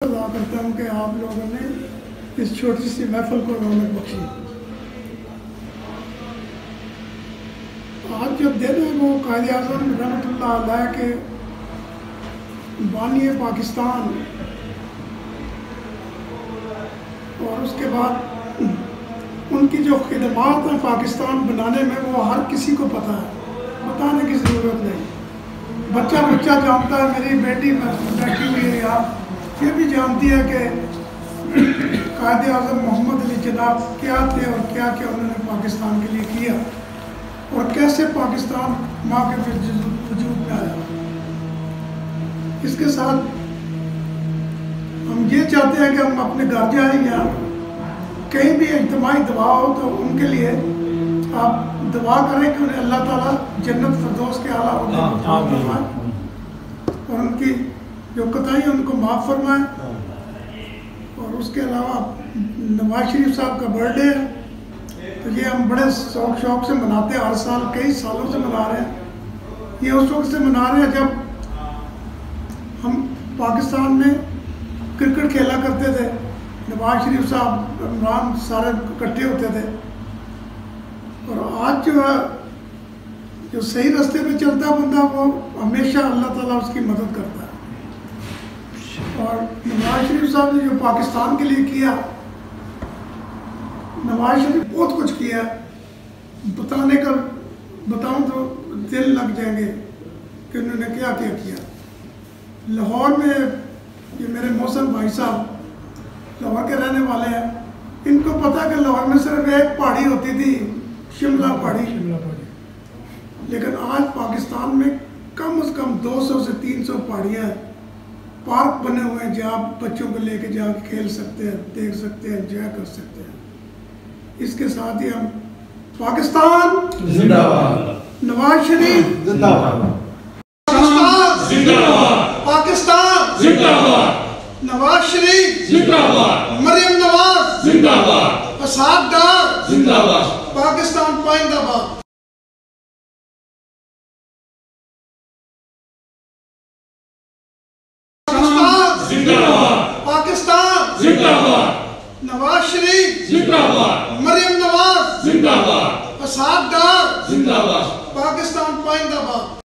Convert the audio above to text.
अदा करता हूँ कि आप लोगों ने इस छोटी सी महफिल को रौनक बख्शी। आज जब दिन है वो कायद आज़म रहमतुल्लाह अलैह के बानी पाकिस्तान और उसके बाद उनकी जो खिदमात हैं पाकिस्तान बनाने में वो हर किसी को पता है, बताने की ज़रूरत नहीं। बच्चा बच्चा जानता है, मेरी बेटी बैठी हुई है यहाँ, ये भी जानती है कि कायद आज़म मोहम्मद अली जनाब क्या थे और क्या क्या उन्होंने पाकिस्तान के लिए किया और कैसे पाकिस्तान माँ के वजूद में आया। इसके साथ हम ये चाहते हैं कि हम अपने घर जाएं या कहीं भी इज्तिमाई दुआ हो तो उनके लिए आप दुआ करें कि उन्हें अल्लाह ताला जन्नत फिरदौस के आला फरमाए और उनकी जो कताई उनको माफ़ फरमाए। और उसके अलावा नवाज शरीफ साहब का बर्थडे है तो ये हम बड़े शौक से मनाते हैं, हर साल कई सालों से मना रहे हैं। ये उस वक्त से मना रहे हैं जब हम पाकिस्तान में क्रिकेट खेला करते थे, नवाज शरीफ साहब इमरान सारे इकट्ठे होते थे। और आज जो है जो सही रास्ते पे चलता बंदा वो हमेशा अल्लाह ताला उसकी मदद करता है। और नवाज शरीफ साहब ने जो पाकिस्तान के लिए किया, नवाज शरीफ बहुत कुछ किया, बताऊं तो दिल लग जाएंगे कि उन्होंने क्या क्या किया। लाहौर में ये मेरे मौसम भाई साहब लाहौर के रहने वाले हैं, इनको पता है कि लाहौर में सिर्फ एक पहाड़ी होती थी, शिमला पहाड़ी। लेकिन आज पाकिस्तान में कम से कम 200 से 300 पहाड़ियाँ हैं, पार्क बने हुए हैं जहाँ बच्चों को लेके जाके खेल सकते हैं, देख सकते हैं, एंजॉय कर सकते हैं। इसके साथ ही हम पाकिस्तान जिंदाबाद, नवाज शरीफ जिंदाबाद, पाकिस्तान जिंदाबाद, नवाज शरीफ जिंदाबाद, मरियम नवाज जिंदाबाद, असाद डार जिंदाबाद, पाकिस्तान पाइंदाबाद। पाकिस्तान जिंदाबाद, नवाज शरीफ जिंदाबाद, मरियम नवाज जिंदाबाद, असाद डार जिंदाबाद, पाकिस्तान पाइंदाबाद।